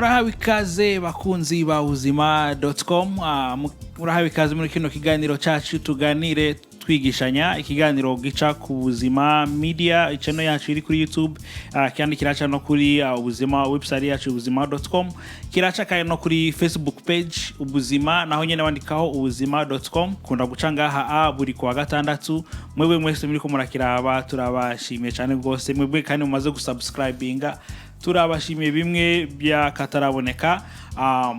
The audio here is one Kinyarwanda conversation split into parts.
Murahawe ikaze bakunzi ba ubuzima.com. Murahawe ikaze muri kino kiganiro cyacu tuganire twigishanya, ikiganiro gica ku buzima media, channel yacu iri kuri YouTube, kandi kiraca no kuri ubuzima website yacu ubuzima.com, kiraca kandi no kuri Facebook page ubuzima, naho nyene bandikaho ubuzima.com. Kunda gucanga buri kwa gatandatu. Mwebwe mwese muri ko murakiraba turabashimiye cyane gose, mwebwe kandi mumaze gusubscribinga turabashimiye bimwe bya kataraboneka.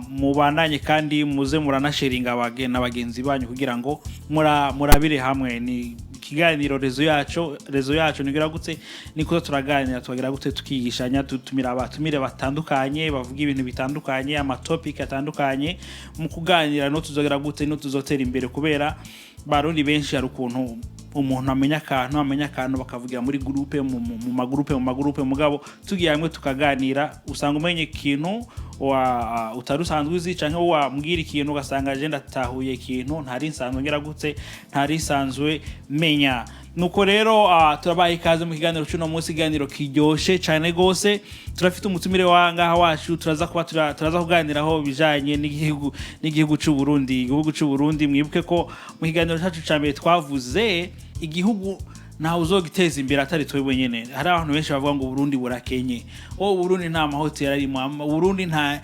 Mubandanye kandi muze muranasharinga abagenzi banyu kugira ngo murabire hamwe. Ni kiganiro rezo yacu nigira gutse niko turaganira tugira gutse tukigishanya, tutumira abatumire batandukanye bavuga ibintu bitandukanye, ama topic atandukanye mu kuganira, no tuzogera gutse no tuzotera imbere, kubera barundi benshi hari ukuntu umuntu amenya akantu bakavugira muri groupe mu magroupe mugabo tugiye hamwe tukaganira usanga umenye ikintu utarusanzwe uzi canke wambwira ikintu ugasanga agenda tahuye ikintu ntari nsanzwe ngira gutse ntari sanzwe menya. Nuko rero turabaye ikaze mu kiganiro cy'uno munsi, kiganiro kiryoshe cyane gose. Turafite umutumire wangaha wacu turaza kuganiraho bijanye n'igihugu cy'u Burundi. Igihugu cy'u Burundi mwibuke ko mu kiganiro cyacu cyambere twavuze igihugu naho uzogiteza imbere atari twebwe nyene. Hari abantu benshi bavuga ngo Burundi burakenye, Burundi nta mahoteli ari mu Burundi, nta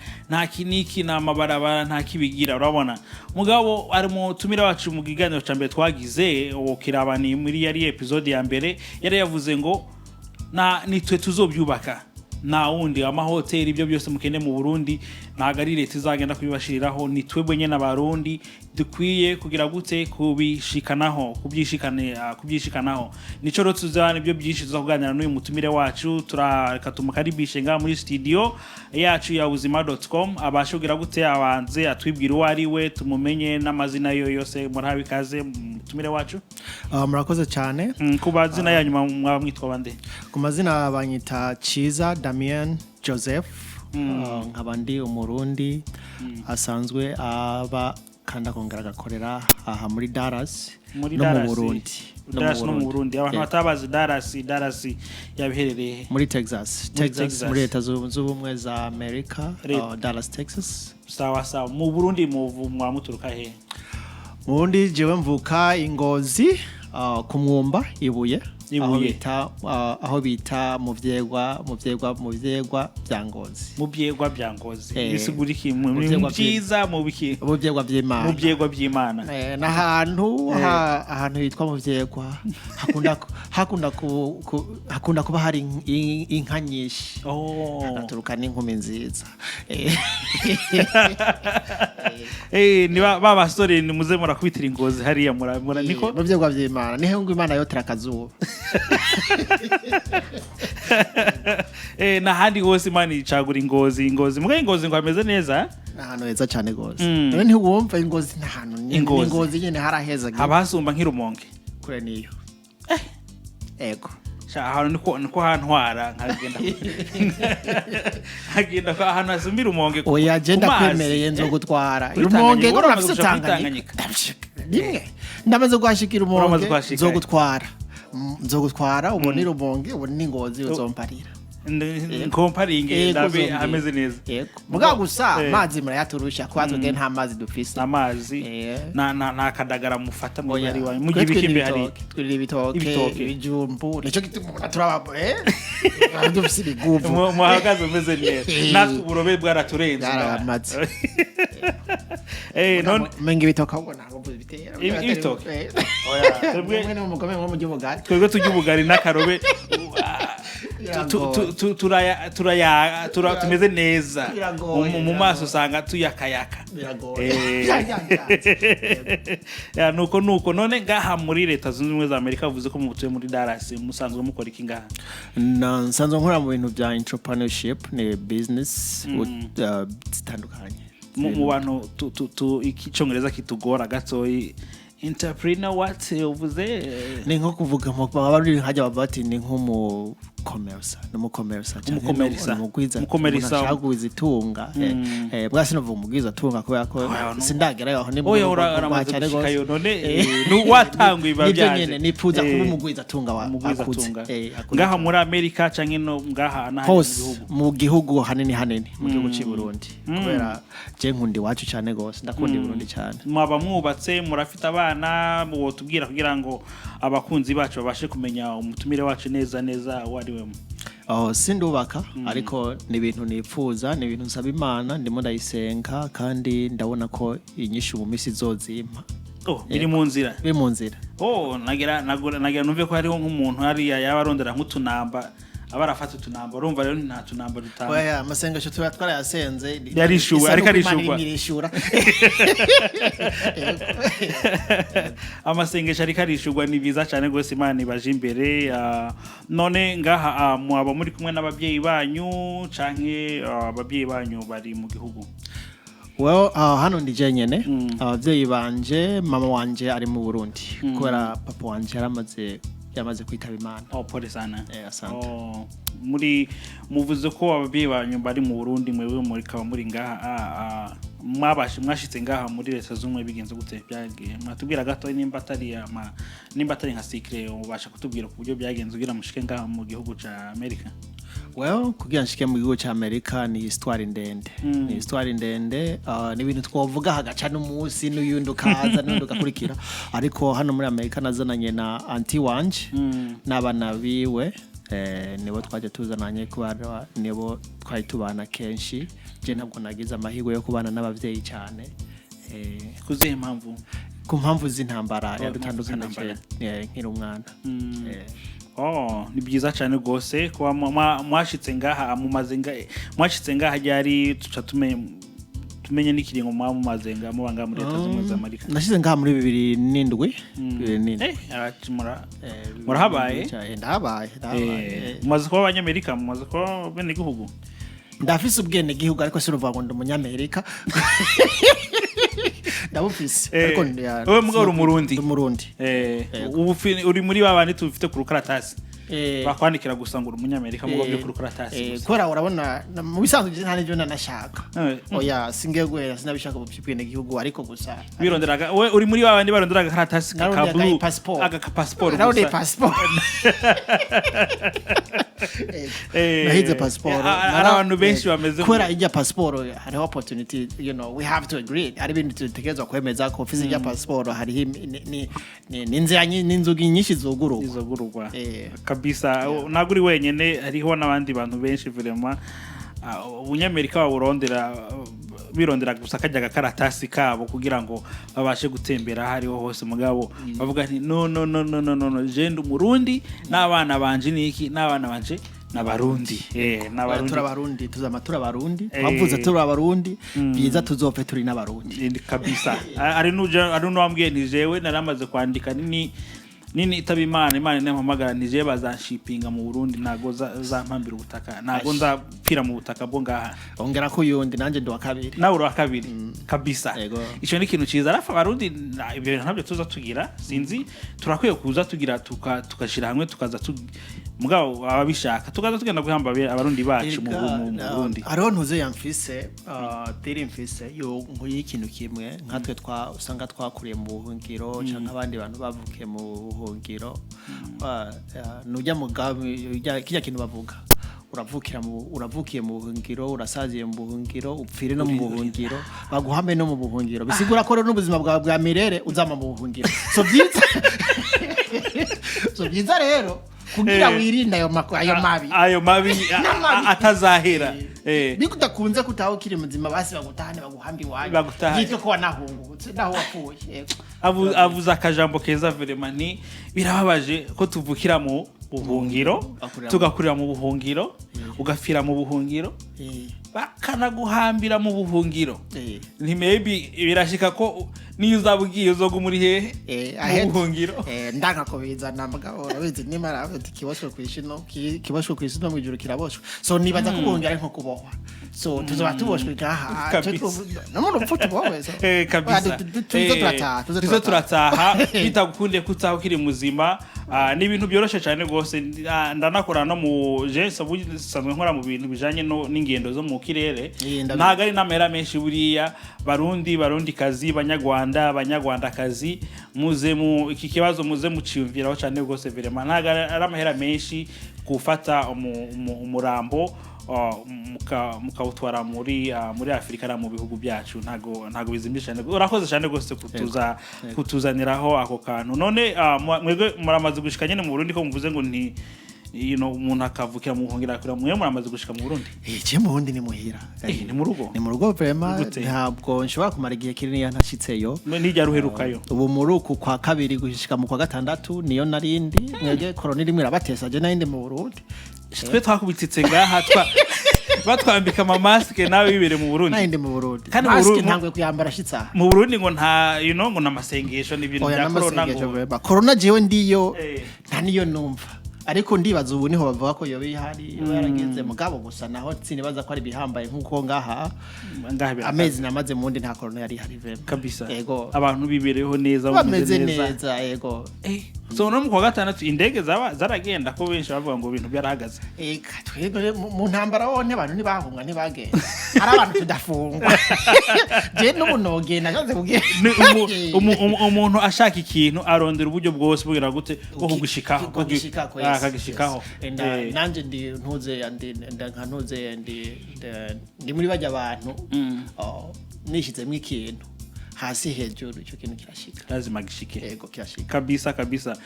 kiniki, nta mabarabara, nta kibigira, urabona. Mugabo ari mu tumira wacu mu kiganiro cyambere twagize kirabani muri yari episode ya mbere, yari yavuze ngo nitwe tuzobyubaka, na wundi amahoteli ibyo byose mukene mu Burundi ntago ari leta izagenda kubibashiriraho, ni twebwe nyene abarundi dukwiye kugira gute kubyishikanaho. Nico rero tuzana ibyo byinshi tuzakuganira n'uyu mutumire wacu. Turareka tumukaribishe nga muri studio yacu ya ubuzima.com, abashogira gute abanze atwibwira uwo ari we, tumumenye n'amazina yo yose. Murahawe ikaze mutumire wacu. Murakoze cyane. Ku bazina yanyu mwitwa bande? Ku mazina banyita Ciza Damien Joseph, nkabandi umurundi asanzwe aba kanda kongera gakorera aha muri Dallas no mu Burundi. Dallas no mu Burundi. Abantu batabazi Dallas yabiherereye muri Texas muri Leta Zunze Ubumwe za Amerika, Dallas Texas. Sawa. Mu Burundi muturuka he? Mu Burundi jewe mvuka Ingozi, ku Mwumba Ibuye, aho bita mu vyegwa bya Ngozi. Mu vyegwa bya Ngozi bisigura iki? Mu byiza mu biki? Mu vyegwa by'Imana. Mu vyegwa by'Imana. N'ahantu hitwa mu vyegwa hakunda kuba hari inka nyinshi. Haturuka n'inkumi nziza. Ni babasore ni muze murakubitira Ingozi hariya mura niko? Mu vyegwa by'Imana niho ngo Imana yotera akazuba. Na handi hose Imana icagura Ingozi ngo ameze neza. Ahantu heza cyane gose. None ntiwumva Ingozi n'ahantu Ingozi nyene haraheza. Abasumba nk'irumonge kure niyo. Ego. Ahantu niko hantwara nkagenda ko ahantu asumbira umonge. Oya agenda kwemereye nzogutwara umonge ngo nafise Tanganyika. Nimwe ndamaze kwashikira umonge nzogutwara ubonera umonge ubonera Ingozi uzomparira. Comparinge ndabe ameze neza. Muga gusa amazi murayaturusha kwazo nge nta mazi dufise. Amazi na kadagara mufata mu bari wanyu mu gibikimbe hari twirira ibitoke ibijumbu nico gituma turaba dufise ibiguvu mu hagaze umeze neza. Natwe uburobe bwaraturenze amazi. None mengi bitoka ubwo ntago bitera ibitoke. Oya twebwe no mugome mu by'ubugari, twebwe tujya ubugari n'akarobe tumeze neza mu maso usanga tuyakayaka. Nuko none ngaha muri Leta Zunze Ubumwe za Amerika uvuze ko mutuye muri Dallas, musanzwe mukora iki ngaha? Nsanzwe nkora mu bintu bya entrepreneurship ne business zitandukanye. Mu bantu icyongereza kitugora gatoyi, entrepreneur what uvuze? Ni nko kuvuga mu bari hajya babati ni nko n'umukomersa umukomersa ashaka itunga bwasi no vumugwiza tunga kubera ko sindagera aho ni uramaze kayo none watangwa ibabyaje nyene nipfuza kuba umugwiza tunga akuze ngaha muri Amerika canke no ngaha mu gihugu hanini mu gihugu cy'i Burundi kubera je nkundi wacu cyane gose ndakunda i Burundi cyane mwaba mwubatse murafite abana bo tubwira kugira ngo abakunzi bacu babashe kumenya umutumire wacu neza wariwemo sindubaka ariko ni ibintu nipfuza ni ibintu nsaba Imana ndimo ndayisenga kandi ndabona ko inyishu mu misi zozimpa biri mu nzira nagira numve ko hariho nk'umuntu hariya yabarondera nk'utunamba abarafata utunamba urumva rero nta tunamba dutanga oya amasengesho turatwara yasenze yarishuwe ariko arishurwa amasengesho ariko arishurwa ni biza cyane gose Imana ibaje imbere none ngaha mwaba muri kumwe n'ababyeyi banyu canke ababyeyi banyu bari mu gihugu hano ndi jenyene ababyeyi banje mama wanje ari mu Burundi kubera papa wanje yamaze kwitaba Imana pole sana asante muri muvuze ko ababyeyi banyu bari mu Burundi mwewe muri kaba muri ngaha mwashitse ngaha muri leta z'umwe bigenze gute byagiye mwatubwira gato nimba atari nka secret ubasha kutubwira ku buryo byagenze ugira mushike ngaha mu gihugu ca Amerika kugira nshike mu gihugu ca Amerika ni histoire ndende ni ibintu twovuga hagaca n'umunsi n'uyundi ukaza n'undi ugakurikira ariko hano muri Amerika nazananye na anti wanje n'abana biwe nibo twaje tuzananye kubara nibo twari tubana kenshi je ntabwo nagize amahirwe yo kubana n'abavyeyi cyane kuzihe impamvu ku mpamvu z'intambara yadutandukanye nkiri umwana ni byiza cyane gose kuba mwashitse ngaha mwashitse ngaha ryari tuca tumenye n'ikiringo mumaze ngaha mubanga muri leta z'umwe za Amerika nashize ngaha muri 2007 murahabaye ndahabaye mumaze kuba abanyamerika mumaze kuba bene gihugu ndafise ubwene gihugu ariko siruvuga ngo ndi umunyamerika ndabufise ariko wewe mugabo uri umurundi uri muri babandi tufite ku rukaratasi bakwandikira gusa ngo umunyamerika mugabo byo ku rukaratasi kora urabona mu bisanzwe nta n'ibyo nanashaka oya singiye guhera sinabishaka bupfipwene gihugu ariko gusa bironderaga we uri muri babandi baronderaga karatasi ka blue aga passport nahize passport abantu benshi bameze kora ijya passport hari opportunity we have to agree ari bintu tutegerezwa kwemeza ko ofisi ijya passport hari n'inzugi nyinshi zogururwa kabisa naguri wenyene hariho n'abandi bantu benshi vraiment ubunyamerika birondera gusa kajya gakaratasi kabo kugira ngo babashe gutembera hariho hose mugabo bavuga nti no je ndi umurundi n'abana banje niki n'abana banje n'abarundi n'abarundi tuzamatura abarundi bavuze turi abarundi biza tuzopfe turi n'abarundi kabisa ari n'uwambwiye nti jewe naramaze kwandika nini itaba Imana nempamagara nije bazanshipinga mu Burundi nago zampambira ubutaka nago nzapfira mu butaka bwo ngaha ongera ko yundi nanje ndo wakabiri nawe uri wakabiri kabisa ico ni ikintu ciza arafa abarundi ibyo ntabyo tuza tugira sinzi turakwiye kuza tugira tukashira hamwe tukaza mugabo ababishaka tukaza tugenda guhamba abarundi bacu mu Burundi ariho ntuze yamfise tiri mfise yo nk'ikintu kimwe nkatwe usanga twakuriye mu buhungiro cyangwa abandi bantu bavukiye mu buhungiro nujya mugabe kijya kintu bavuga uravukiye mu buhungiro urasaziye mu buhungiro upfire no mu buhungiro baguhame no mu buhungiro bisigura ko n'ubuzima bwawe bwa mirere uzama mu buhungiro so byiza rero kugira wirinde ayo mabi atazahera bikudakunze kutaho kiri muzima basi bagutahane baguhambi wayo gito ko wanahungutse naho wapfuye avuza akajambo keza vraiment birababaje ko tuvukira mu buhungiro tugakurira mu buhungiro ugafira mu buhungiro bakanaguhambira mu buhungiro ni maybe birashika ko niyo uzabugiye uzoga muri hehe mu buhungiro ndanga ko bizana mugabo urabizi nimara afite kibashwe kwishino mu ijuru kiraboshwe so nibaza ko buhungira nko kubohwa so tuzoba tuboshwe gaha namuntu upfuta bohwe so kabisa tuzo turataha bitagukunde kutaho kiri muzima ni ibintu byoroshe cyane gose ndanakora no mu je sanzwe nkora mu bintu bijanye n'ingendo zo mu kirere ntago ari namera menshi buriya barundi kazi banyarwanda kazi muze mu iki kibazo muze muciyumviraho cyane gose vraiment ntago ari amahera menshi gufata umurambo mukawutwara muri Afrika na mu bihugu byacu ntago bizimbisha cyane urakoze cyane gose kutuzaniraho ako kantu none mwebwe muramaze gushika nyene mu Burundi ko muvuze ngo nti umuntu akavukira mu hongera kuri mwe muramaze gushika mu Burundi je mu Burundi ni muhira ni mu rugo vraiment ntabwo nshobora kumara igihe kinini ntashitseyo nijya ruherukayo ubu muri uku kwa kabiri gushika mu kwa gatandatu niyo narindi mwebwe corona rimwe rabatesa je nayindi mu Burundi twe twakubititse ngaha batwambika ama mask nawe bibere mu Burundi nayindi mu Burundi kandi mask ntangwe kuyambara shitsa mu Burundi ngo nta ngo namasengesho n'ibintu bya corona ngo corona jewe ndiyo nta niyo numva ariko ndibaza ubu niho bavuga ko yobe ihari yarageze mugabo gusa naho sinibaza ko ari bihambaye nkuko ngaha amezi namaze mu ndi nta corona yari hari vema kabisa yego abantu bibereho neza bameze neza yego so no mu kwa gatandatu indege zaragenda ko benshi bavuga ngo ibintu byarahagaze twebwe mu ntambara wone abantu ntibahunga ntibagenda ari abantu tudafungwa je n'umunoge naganze kugira umuntu ashaka ikintu arondera uburyo bwose bugira gute bwo kugishikaho akagishikaho nanje ndi muri bajya abantu nishizemo ikintu hasi hejuru icyo kintu kirashika lazima gishike yego kirashika kabisa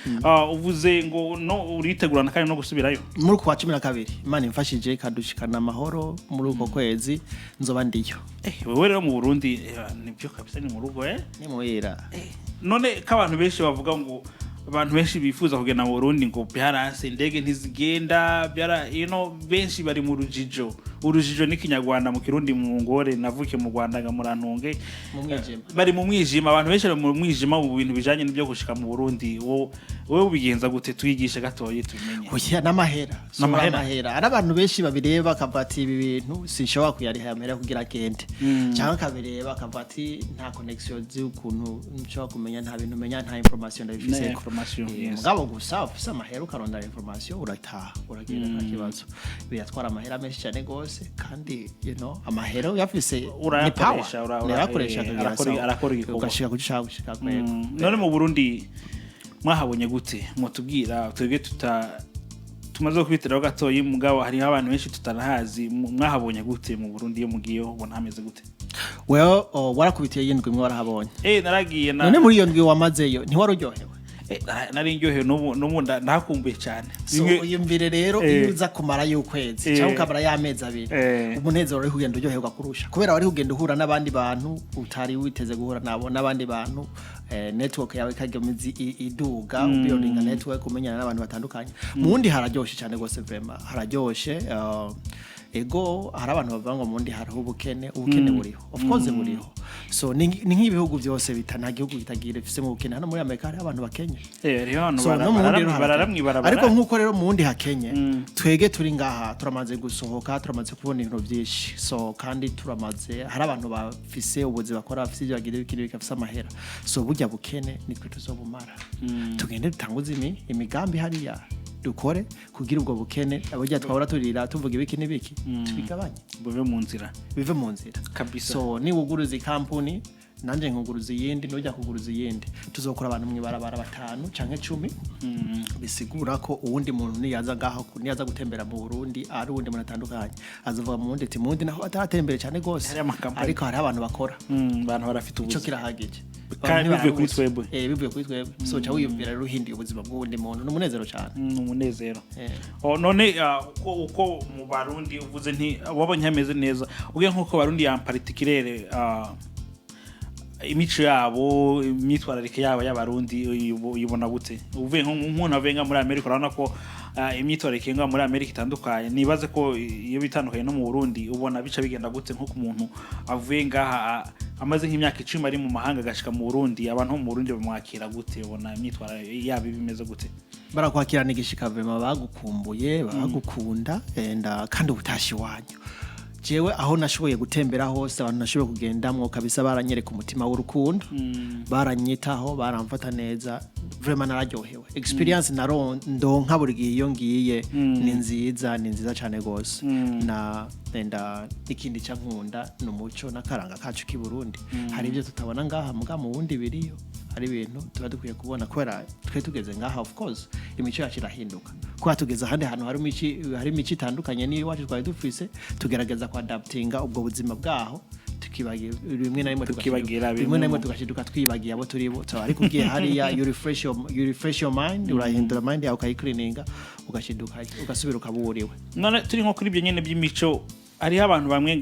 uvuze ngo no uritegurana kandi no gusubirayo muri kwa 12 Imana imfashije kadushikana amahoro muri uko kwezi nzoba ndiyo wewe rero mu Burundi nibyo kabisa ni mu rugo ni muhira none k'abantu benshi bavuga ngo abantu benshi bifuza kugenda mu Burundi ngo byaranse indege ntizigenda benshi bari mu urujijo ni kinyarwanda mu kirundi mu ngore navuke mu Rwanda ngamurantunge bari mu mwijima abantu benshi bari mu mwijima mu bintu bijanye n'ibyo gushika mu Burundi wowe ubigenza gute twigisha gatoye tumenye oya n'amahera ari abantu benshi babireba bakavati ibi bintu sinshobora kuyariha amera kugira gende cyangwa kabireba bakavati nta connection z'ukuntu nshobora kumenya nta bintu menya nta information ndabifise mugabo gusa ufise amahera ukaronda information urataha uragenda nta kibazo biratwara amahera menshi cyane gose kandi amahera yafise ni power urakoresha arakora igikorwa ugashika gushaka none mu Burundi mwahabonye gute mutubwira twebwe tumaze kubitiraho gatoyi mugabo hari abantu benshi tutanahazi mwahabonye gute mu Burundi yo mugiyeho ubona hameze gute warakubitiye yindwi mwe warahabonye naragiye none muri iyo ndwi wamazeyo ntiwaruryohewe nari ndyohewe n'ubu ndakumbuye cyane uyumvire rero iyo uza kumara y'ukwezi cyangwa ukabara y'amezi abiri umunezero uri kugenda uryoherwa kurusha kubera wari kugenda uhura n'abandi bantu utari witeze guhura nabo n'abandi bantu network yawe kagemizi iduga building network umenyana n'abantu batandukanye mundi hararyoshe cyane gose vraiment hararyoshe ego hari abantu bavuga ngo mundi hariho ubukene buriho of course buriho so ni nk'ibihugu byose bitana gihugu kitagira ifise mu bukene hano muri Amerika hari abantu bakenye bararamwibara ariko nkuko rero mundi hakenye twege turi ngaha turamaze gusohoka turamaze kubona ibintu byinshi so kandi turamaze hari abantu bafise ubuzi bakora bafise ibyo bagira bikiri bikafise amahera so burya bukene nitwe tuzobumara tugende dutanguze imigambi hariya dukore kugira ubwo bukene abajya twahora turira tuvuga ibiki n'ibiki tubigabanye bive mu nzira kabisa so ni uguruza company nanje nkuguruza yindi nujya kuguruza yindi tuzokora abantu mwibarabara 5 canke 10 bisigura ko uwundi muntu niyaza gaho niyaza gutembera mu Burundi ari uwundi muntu atandukanye azavuga mu wundi mundi naho atatembere cyane gose ariko hari abantu bakora abantu barafite ubuzi cyo kirahagije kandi bivuye kuri twebwe bivuye kuri twebwe so cha wiyumvira rero uhindiye ubuzima bw'uwundi muntu n'umunezero cyane n'umunezero none uko mu Barundi uvuze nti wabonye hameze neza ugiye nkuko Barundi ya particulier imico yabo imyitwararike yabo y'abarundi uyibona gute uvuye nk'umuntu avenga muri Amerika urabona ko imyitwararike nga muri Amerika itandukanye nibaze ko iyo bitandukanye no mu Burundi ubona bica bigenda gute nko ku muntu avuye ngaha amaze nk'imyaka 10 ari mu mahanga gashika mu Burundi abantu mu Burundi bamwakira gute ubona imyitwararike yabo bimeze gute barakwakirana igishika vema bagukumbuye bagukunda kandi ubutashi wanyu jewe aho nashoboye gutembera hose abantu nashoboye kugendamwo kabisa baranyereka umutima w'urukundo baranyitaho baramfata neza vraiment nararyohewe experience ndonka buri gihe iyo ngiye ni nziza cyane gose na enda ikindi cya nkunda n'umuco n'akaranga kacu ki Burundi hari ibyo tutabona ngaha mu bundi biriyo hari ibintu tuba dukwiye kubona kubera twe tugeze ngaha of course imico yacu irahinduka kuba tugeze ahandi hantu hari imico itandukanye niyo wacu twari dufise tugerageza kuadaptinga ubwo buzima bwaho tukibagira rimwe na rimwe tugashiduka twibagiye abo turi bo ariko ugiye hariya you refresh your mind urahindura mind yawe ukayicleaninga ugashiduka ugasubira ukaburiwe none turi nko kuri ibyo nyene by'imico hariho abantu bamwe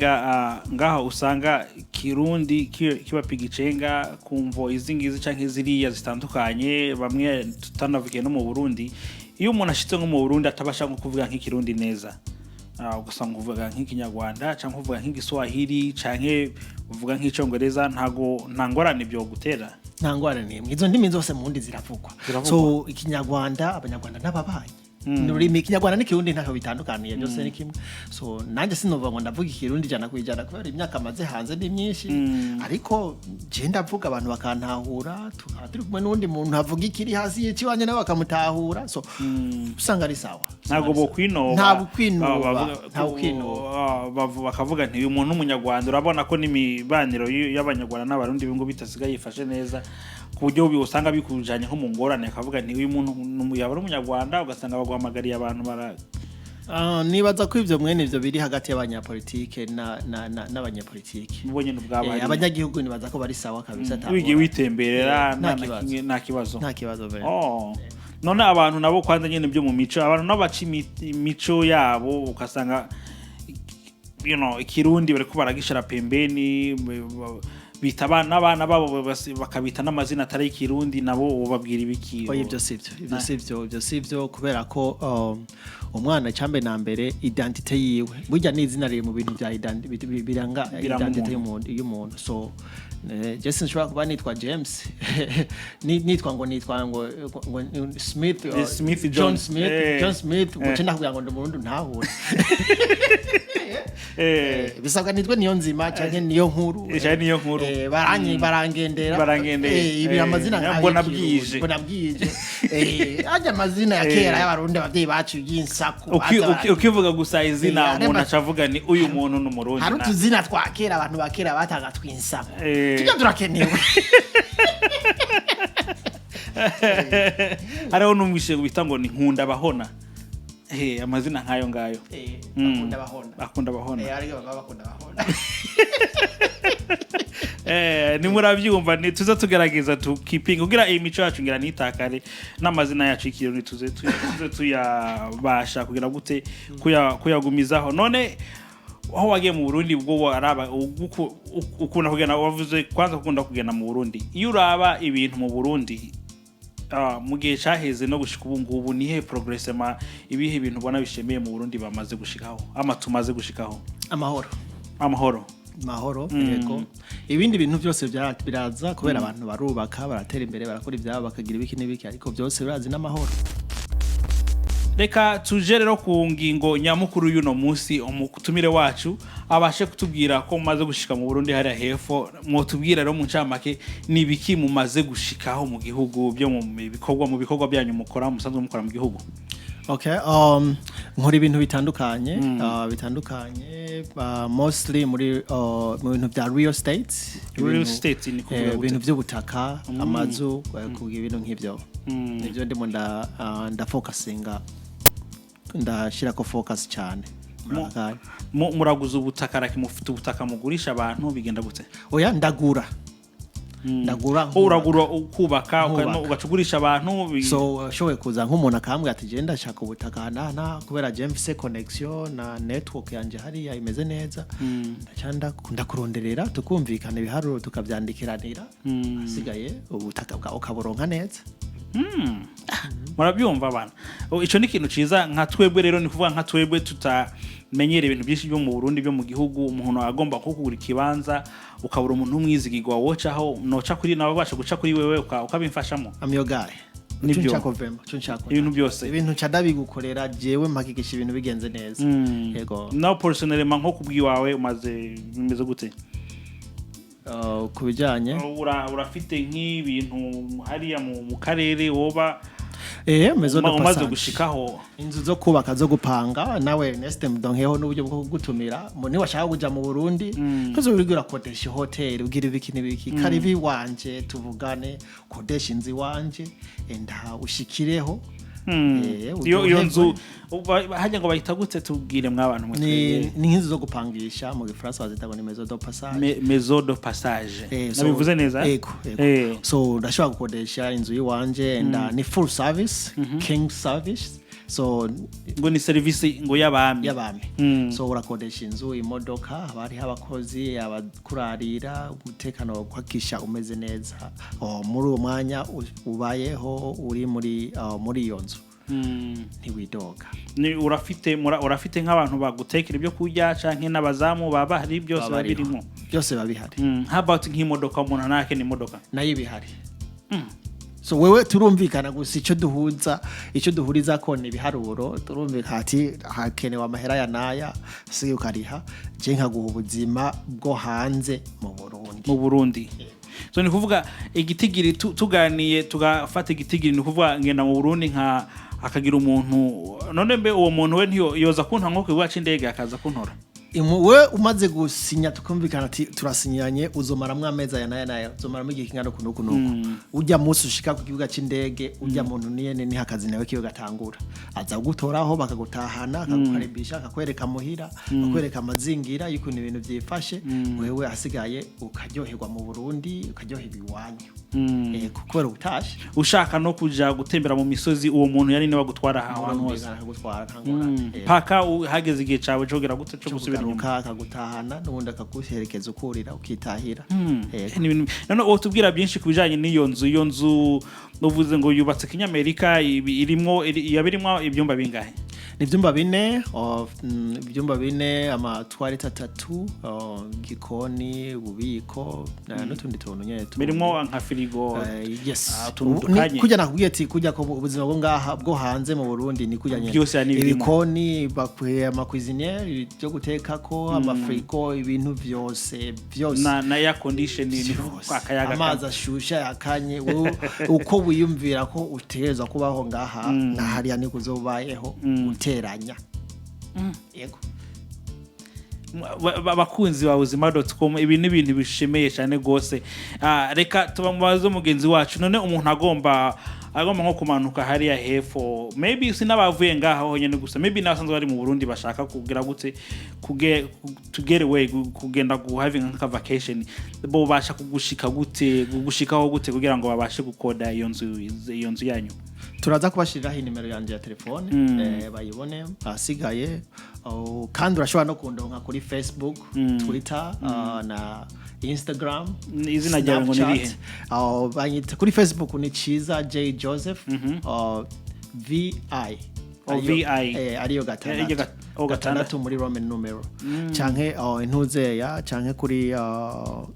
ngaho usanga Kirundi kibapiga icenga kumvo izingizi canke ziriya zitandukanye bamwe tutanavugiye no mu Burundi iyo umuntu ashitse nko mu Burundi atabasha kuvuga nk'ikirundi neza ugasanga uvuga nk'ikinyarwanda canke uvuga nk'igiswahili canke uvuga nk'icongereza nta ngorane byo gutera nta ngorane izo ndimi zose mu Burundi ziravugwa so ikinyarwanda abanyarwanda n'ababanyi n'ururimi ikinyarwanda n'ikirundi ntako bitandukaniye byose ni kimwe so nanjye sinova ngo ndavuga ikirundi jana kwijana kubera imyaka maze hanze ni myinshi ariko je ndavuga abantu bakantahura turi kumwe n'undi muntu avuga ikiri hasi y'icibanye nawe bakamutahura so usanga ari sawa ntago bo kwinoba bakavuga nti uyu muntu w'umunyarwanda urabona ko n'imibaniro y'abanyarwanda n'abarundi bingo bitasigaye yifashe neza ku buryo usanga bikujanye nko mu ngorane akavuga nti uyu muntu yaba ari umunyarwanda ugasanga bagwamagariye abantu nibaza ko ivyo mwene ivyo biri hagati y'abanyapolitike n'abanyapolitike mubonye n'ubwabari abanyagihugu nibaza ko bari sawa kabisa wigiye witemberera nta kibazo be none abantu nabo kwanza nyene byo mu mico abantu nabo baca imico yabo ukasanga ikirundi bariko baragishira pembeni bita abana babo bakabita n'amazina atari ikirundi nabo babwira ibiki ibyo sivyo kubera ko umwana cyambe na mbere identite yiwe burya n'izina riri mu bintu bya biranga identite y'umuntu so Jason shobora kuba nitwa James nitwa Smith John Smith mucenda kugira ngo ndumurundi ntahura bisabwa nitwe niyo nzima cyane niyo nkuru barangendera ibi amazina nk'abona bwije ajya amazina ya kera y'abarundi abavyeyi bacu y'insaku ukivuga gusa izina umuntu acavuga ni uyu muntu n'umurundi hari utuzina twa kera abantu bakera bataga twinsaku tujya turakenewe hariho numvise bita ngo ni nkunda bahona amazina nkayo ngayo bakunda bahona bakunda bahona ni murabyumva ni tuza tugerageza tukipinga kugira iyi mico yacu ngira nitakare n'amazina yacu ikirundi tuze tuyabasha kugira gute kuyagumizaho none aho wagiye mu Burundi ubwo araba ukunda kugenda wavuze kwanza kugenda kugenda mu Burundi iyo uraba ibintu mu Burundi mu gihe cyaheze no gushika ubu ngubu nihe progressement ibihe ibintu ubona bishemeye mu Burundi bamaze gushikaho tumaze gushikaho amahoro yego ibindi bintu byose biraza kubera abantu barubaka baratera imbere barakora ibyabo bakagira ibiki n'ibiki ariko byose birazi n'amahoro reka tuje rero ku ngingo nyamukuru y'uno munsi umutumire wacu abashe kutubwira ko mumaze gushika mu Burundi hari hepfo mwotubwira rero mu ncamake nibiki mumaze gushikaho mu gihugu byo mu bikorwa byanyu mukora musanzwe mukora mu gihugu nkora ibintu bitandukanye mostly mu bintu bya real estate ni kuvuga ibintu by'ubutaka amazu kugira ibintu nk'ibyo nibyo ndimo ndafocusinga ndashira ko focus cyane muraguza ubutaka raki mufite ubutaka mugurisha abantu bigenda gute oya ndagura uragura ukubaka ugacugurisha abantu so showe kuza nk'umuntu akambwira ati genda shaka ubutaka kubera je mfise connection na network yanje hari ya imeze neza ndacanda ndakuronderera tukumvikana ibiharuro tukavyandikiranira asigaye ubutaka bwa ukaburonka neza murabyumva abana ico ni ikintu ciza nka twebwe rero ni kuvuga nka twebwe tutamenyera ibintu byinshi byo mu Burundi byo mu gihugu umuntu agomba kugura ikibanza ukabura umuntu umwizigirwa wocaho noca kuri nawe basha guca kuri wewe ukabimfashamo amiyogaye nibyo nshaka vema nshaka ibintu byose ibintu cadabigukorera jewe mpakigisha ibintu bigenze neza yego now personally nko kubwiwawe umaze bimeze gute kubijanye urafite nk'ibintu hariya mu karere woba Maison de Passage umaze gushikaho inzu zo kubaka zo gupanga nawe Neste mudonkeho n'uburyo bwo kugutumira ni washaka kuja mu Burundi kuzo urigura kodesha hotel ugira ibiki n'ibiki karibi wanje tuvugane kodesha inzi wanje enda ushikireho iyo nzu hajya ngo bahita gute tubwire mw'abantu mwe ni nk'inzu zo gupangisha mu Gifaransa bazita ngo ni Maison de Passage Maison de Passage nabivuze neza so ndashobora gukodesha inzu yiwanje enda ni full service king service so ngo ni service ngo y'abami so urakodesha inzu imodoka abari abakozi abakurarira umutekano kwakisha umeze neza muri uwo mwanya ubayeho uri muri iyo nzu ntiwidoga ni urafite nk'abantu bagutekera ibyo kurya canke n'abazamu baba hari byose babihari how about nk'imodoka umuntu nake ni imodoka nayo bihari so wewe turumvikana gusa icyo duhuriza ko ni ibiharuro turumvikana ati hakenewe amahera ya naya siyo ukariha je nkaguha ubuzima bwo hanze mu Burundi so ni kuvuga igitigiri tuganiye tugafata igitigiri ni kuvuga ngenda mu Burundi nka akagira umuntu none mbe uwo muntu we ntiyo yoza kunta nko kwiwaca indege akaza kuntora we umaze gusinya tukumvikana ati turasinyanye uzomaramwe ameza ya naya uzomaramwe igihe kingana kunuku ujya musi ushika ku kibuga c'indege ujya muntu niyene ni hakazi nawe kiyo gatangura aza gutoraho bakagutahana akagukaribisha akakwereka muhira akakwereka amazingira yuko ni ibintu byifashe wewe asigaye ukaryoherwa mu Burundi ukaryoherwa iwanyu kubera utashe ushaka no kuja gutembera mu misozi uwo muntu yari niwe gutwara ahantu hose paka hageze igihe cawe cogera gute cyo gusubira akagutahana n'ubundi akaguherekeza ukurira ukitahira none utubwira byinshi kubijanye n'iyo nzu uvuze ngo yubatse kinyamerika irimwo ibyumba bingahe ni ibyumba bine amatwarete 3 gikoni ububiko n'utundi tuntu nyene birimo nka firigo kujya nakubwiye ati kujya ko ubuzima bwo ngaha bwo hanze mu Burundi ni kujya nyene ibikoni bakwiye amacuisiniere byo guteka ko amafrigo ibintu byose na air conditioning akayaga amazi ashusha yakanye uko wiyumvira ko utegereza kubaho ngaha na hariya ni kuzobayeho uteranya yego abakunzi ba ubuzima.com ibi ni ibintu bishimeye cyane gose reka tubamubaze mugenzi wacu none umuntu agomba nko kumanuka hariya hepfo maybe sinabavuye ngaha honyene gusa maybe nasanzwe bari mu Burundi bashaka kugira gute to get away kugenda having a vacation bo basha kugushikaho gute kugira ngo babashe gukoda iyo nzu yanyu turaza kubashiriraho inimero yanje ya telefone bayibone asigaye kandi urashobora no kundonka kuri Facebook Twitter na Instagram izina ryawe ngo nirihe banyita kuri Facebook ni Ciza J Joseph VI ariyo gatandatu muri Roman numero canke intuzeya canke kuri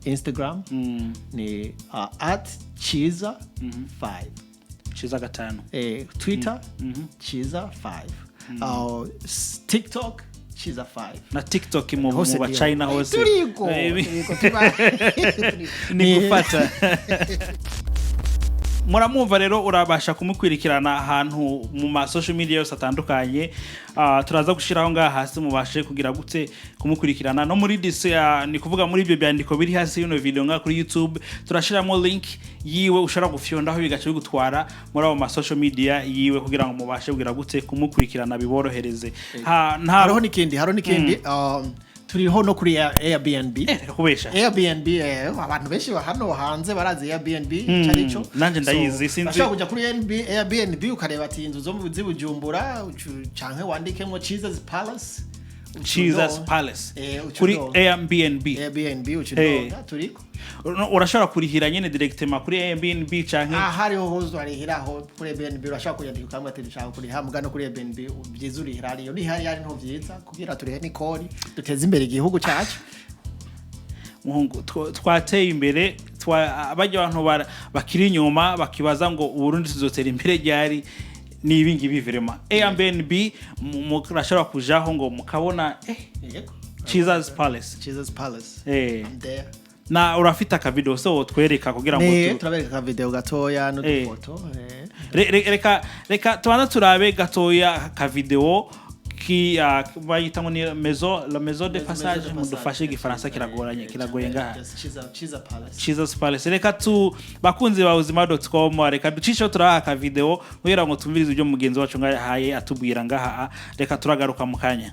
Instagram ni @Ciza5 Ciza 5 Twitter Ciza 5 TikTok Ciza 5 na TikTok mu ba China hose ni gufata muramumva rero urabasha kumukwirikirana ahantu mu ma social media yose atandukanye turaza gushiraho ngaha hasi mubashe kugira gute kumukwirikirana no muri ni kuvuga muri ibyo byandiko biri hasi y'ino video nga kuri YouTube turashiramo link yiwe ushara gufyondaho bigace bigutwara muri abo ma social media yiwe kugira ngo mubashe kugira gute kumukwirikirana biborohereze hariho nikindi turiho no kuri Airbnb kubesha Airbnb abantu benshi hano hanze barazi Airbnb cyarico nanje ndayizi sinzi ashaka kujya kuri Airbnb ukareba ati inzu zo mu Bujumbura canke wandikemo Jesus Palace kuri Airbnb ucidoga turiko urashobora kurihira nyene directement kuri Airbnb canke hariho hozo arihiraho kuri Airbnb urashaka kuyandika kamwe ati dushaka kuri hamwe no kuri Airbnb byizurihira ariyo ni hari nto vyiza kugira turihe ni kori duteze imbere igihugu cyacu muhungu twateye imbere bajya abantu bakiri inyuma bakibaza ngo Burundi tuzotera imbere ryari nibi ngibi vraiment Airbnb murashobora kujaho ngo mukabona Jesus Palace there na urafita ka video so twereka kugira ngo turabereka ka video gatoya no dufoto reka tubana turabe gatoya ka video ki bayita ngo ni la maison de passage mudufashe igifaransa kiragoye ngaha Jesus Palace reka tu bakunzi ba uzima.com reka ducisho turaha ka video kugira ngo tumvirize ibyo mugenzi wacu ngahaye atubwira ngaha reka turagaruka mu kanya.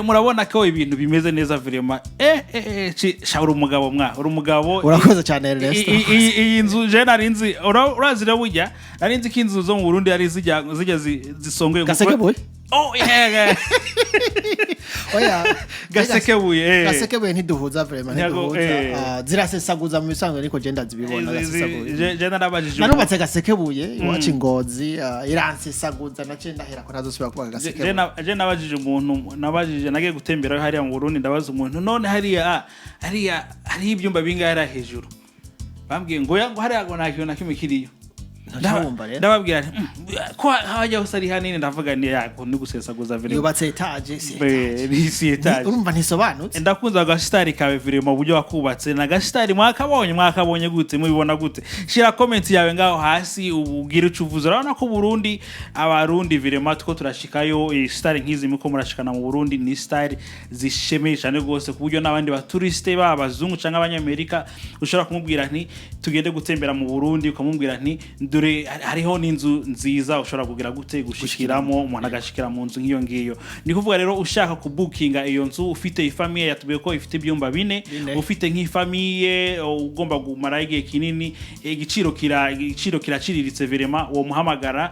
Murabona ko ibintu bimeze neza vraiment shawura umugabo uri umugabo urakoze cyane Ernest iyi nzu je narinzi urazira burya narinzi ko inzu zo mu Burundi ari zijya zisongoye Gasekebuye oya Gasekebuye ntiduhuza vraiment ntiduhuza zirasesaguza mu bisanzwe ariko genda zibibona Gasekebuye je narabajije narubatse Gasekebuye iwacu Ingozi iransesaguza nace ndahera ko ntazosubira kuba Gasekebuye je nabajije umuntu nabajije nagiye gutembera hariya mu Burundi ndabaza umuntu none hariya hari ibyumba bingahe hejuru bambwiye ngo hariya ngo ntakiyo nakimwe kiriyo ndababwira ko hajya usari hanini ndavuga ni yako ni gusesaguza vile yubatse etage si etage urumva ntisobanutse ndakunza gashitari kawe vile mu buryo wakubatse na gashitari mwakabonye gute mubibona gute shira comment yawe ngaho hasi ubwire ucuvuza urabona ko Burundi abarundi vile matko turashikayo stari nkizi muko murashikana mu Burundi ni stari zishemeye cyane gose ku buryo nabandi ba touriste babazungu cyangwa abanyamerika ushobora kumubwira nti tugende gutembera mu Burundi ukamubwira nti hariho n'inzu nziza ushobora kugira gute gushikiramo umuntu agashikira mu nzu nk'iyo ngiyo ni kuvuga rero ushaka kubookinga iyo nzu ufite ifamiye yatubiye ko ifite ibyumba 4 ufite nk'ifamiye ugomba gumara igihe kinini igiciro kiraciriritse verema uwo muhamagara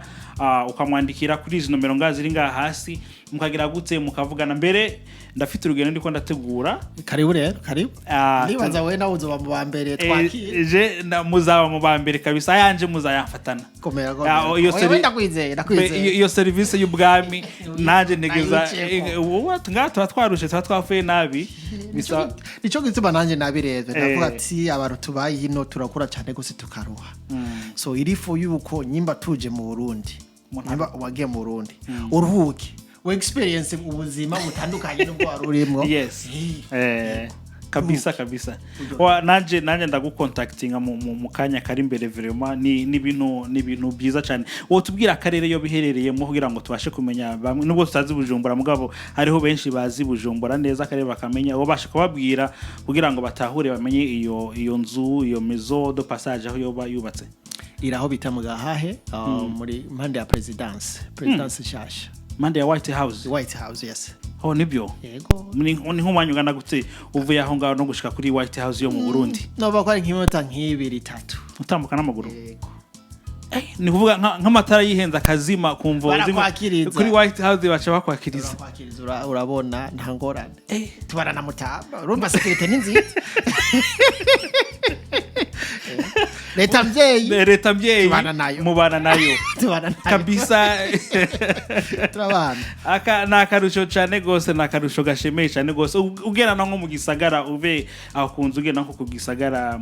ukamwandikira kuri izo nomero ngaziri ngaha hasi mukagira gute mukavugana mbere ndafite urugendo ndiko ndategura karibu nibaza we nawe uzoba mu bambere twakire je muzaba mu bambere kabisa yanje muzayamfatana komera iyo service y'ubwami nanje negeza ngato twarushe twafuye nabi nico gituma nanje nabireze ndavuga ati abantu tubaye hino turakura cyane gose tukaruha so irifu yuko nyimba tuje mu Burundi nyimba wagiye mu Burundi uruhuke we experience ubuzima butandukanye n'ubwo warurimo yes kabisa nanje ndagukontaktinga mu kanya kari imbere vraiment ni bintu byiza cyane wo tubwira akarere yo biherereyemo kugira ngo tubashe kumenya bamwe nubwo tutazi Bujumbura mugabo hariho benshi bazi Bujumbura neza akarere bakamenya wo bashe kubabwira kugira ngo batahure bamenye iyo nzu iyo maison de passage aho yoba yubatse iraho bita mu Gahahe muri mpande ya presidence shasha mpande ya White House yes nibyo yego ni nk'umwanya ugana gute uvuye aho ngaho no gushika kuri White House yo mu Burundi no bakora nk'iminota nk'ibiri 3 utambuka n'amaguru yego ni kuvuga nk'amatara yihenza akazima kumva kuri White House baca bakwakiriza urabona nta ngorane tubana na Mutamba urumva security ni nziza leta mvyeyi mubana nayo kabisa turabana nakarusho cyane gose nakarusho gashemeye cyane gose ugera nko mu gisagara uve aho kunzu ugera nko ku gisagara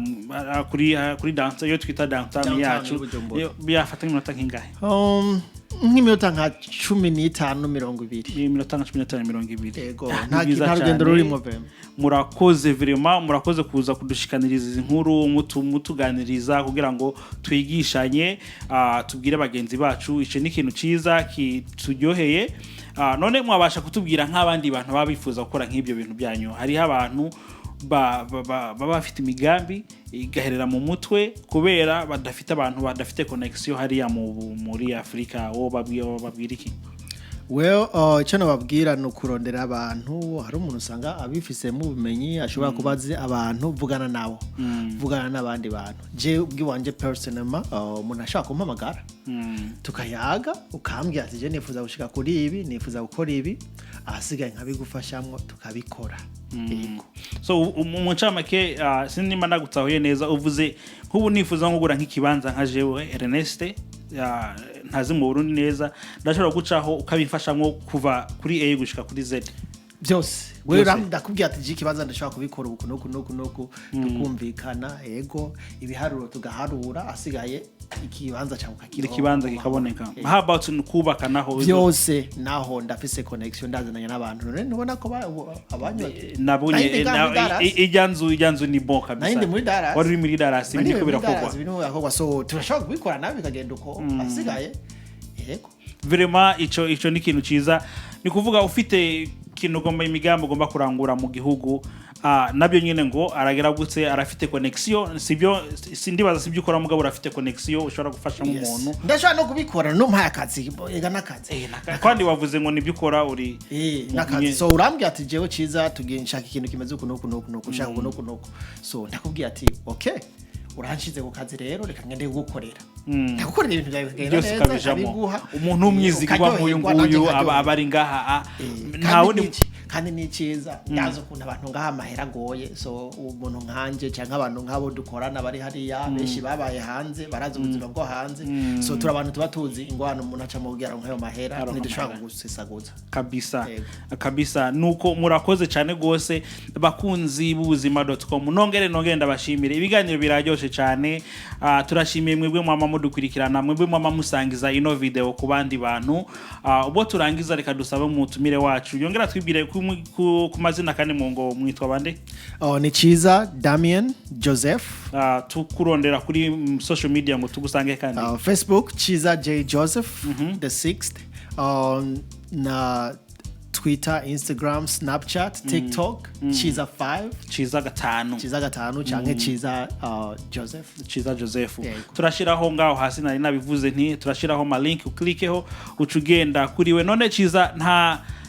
kuri downtown yo twita downtown yacu byafata iminota nk'ingahe nk'iminota nka 15-20 iminota nka 15-20 yego nta rugendo rurimo vema murakoze vraiment murakoze kuza kudushikaniriza izi nkuru mutuganiriza kugira ngo twigishanye tubwire bagenzi bacu ice ni ikintu ciza kituryoheye none mwabasha kutubwira nk'abandi bantu babifuza gukora nk'ibyo bintu byanyu hariho abantu baba bafite imigambi igaherera mu mutwe kubera badafite abantu badafite connection hariya muri Afrika wo babwira iki cyane babwira no kurondera abantu hari umuntu usanga abifise mu bumenyi ashobora kubaza abantu vugana nabo vugana n'abandi bantu je ubwiwanje personnellement umuntu ashaka kumpamagara tukayaga ukambwira ati je nifuza gushika kuri ibi nifuza gukora ibi ahasigaye nkabigufashamwo tukabikora so umuncamake sinima nagutahuye neza uvuze nk'ubu nifuza ngugura nk'ikibanza nka jewe Ernest ntazi mu Burundi neza ndashobora gucaho ukabifashamwo kuva kuri A gushika kuri Z byose wewe ndakubwiye ati ikibanza ndashobora kubikora uku nuku tukumvikana yego ibiharuro tugaharura asigaye ikibanza cyawe ikibanza kikaboneka how about kubaka naho byose naho ndafise connection ndazananya n'abantu nubona ko abanyu nabonye ijyanzu ni bon kabisa wari muri Dallas ibindi ko birakogwa so turashobora kubikora nawe bikagenda uko asigaye yego vraiment ico ni ikintu ciza ni kuvuga ufite kintu gomba imigambo gomba kurangura mu gihugu nabyo nyine ngo aragera gutse arafite connection sindibaza sibyo ukora mugabo arafite connection ushobora gufasha mu muntu ndashaka no kubikora no mpaya akazi ega nakazi kandi wavuze ngo nibyo ukora uri nakazi so urambye ati jewe ciza tugiye nshaka ikintu kimeze uko nuko ushaka uko nuko so ndakubwiye ati okay uranshize ku kazi rero reka ngende gukorera ndagukorera ibintu byawe neza kabijamo umuntu umwizigirwa nk'uyu nguyu abari ngaha nta wundi kandi ni ciza yazo kuntu abantu ngaha mahera goye so umuntu nkanje cyangwa abantu nkabo dukorana bari hariya benshi babaye hanze barazi ubuzima bwo hanze so turi abantu tuba tuzi ingwano umuntu aca mu bwira nkayo mahera ntidushaka gusesaguza kabisa nuko murakoze cyane gose bakunzi b'ubuzima.com nongere ndabashimire ibiganiro biraryoshe cyane turashimiye mwebwe mwama mudukurikirana mwebwe mwama musangiza ino video ku bandi bantu ubwo turangiza reka dusabe mu tumire wacu yongera twibwire ku mazina kandi ngo mwitwa bande ni Ciza Damien Joseph tukurondera kuri social media ngo tugusange kandi Facebook Ciza J Joseph the 6th na Twitter, Instagram, Snapchat, TikTok, Ciza 5, Ciza 5 canke Ciza Joseph. Turashiraho ngaho hasi nari nabivuze nti turashiraho ma link uklikeho ucugenda kuri we none Ciza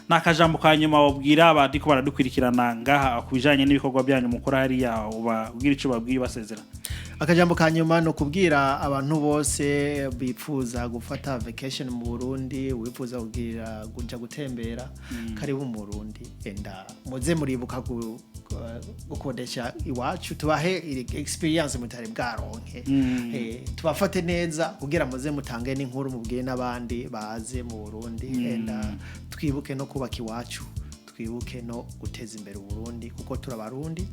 nakajambo kanyuma wabwira abandi ko baradukurikirana ngaha kubijanye n'ibikorwa byanyu mukora hariya ubabwira ico babwiye basezera akajambo kanyuma no kubwira abantu bose bipfuza gufata vacation mu Burundi wifuza kugira kuja gutembera karibu mu Burundi enda muze muribuka gukodesha iwacu tubahe experience mutari bwaronke tubafate neza kugira muze mutange n'inkuru mubwiye n'abandi baze mu Burundi enda twibuke no kubaka iwacu twibuke no guteza imbere Burundi kuko turabarundi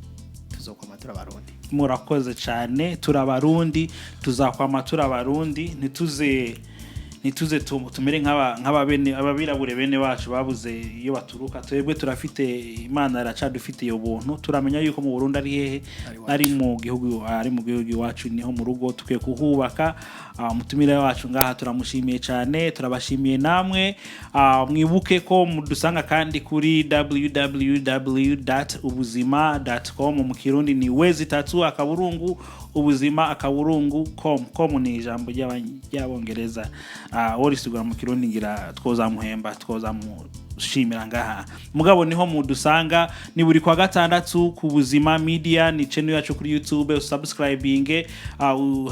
tuzokwama turabarundi murakoze cyane turabarundi tuzakwama turabarundi ntituze nituze tumere nk'ababene ababirabure bene bacu babuze iyo baturuka twebwe turafite Imana iracadufitiye ubuntu turamenya yuko mu Burundi ari hehe ari mu gihugu iwacu niho mu rugo tukwiye kuhubaka umutumire wacu ngaha turamushimiye cyane turabashimiye namwe mwibuke ko mudusanga kandi kuri www.ubuzima.com mu Kirundi ni wezi3 akaburungu ubuzima.com ni ijambo ry'abongereza orisigura mu Kirundi ngira twozamuhemba twozamushimira ngaha mugabo niho mudusanga ni buri kwa gatandatu ku Buzima Media ni channel yacu kuri YouTube subscribing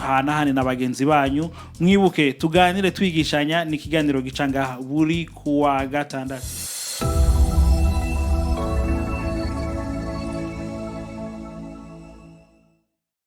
hanahane n'abagenzi banyu mwibuke tuganire twigishanya ni kiganiro gica ngaha buri kuwa gatandatu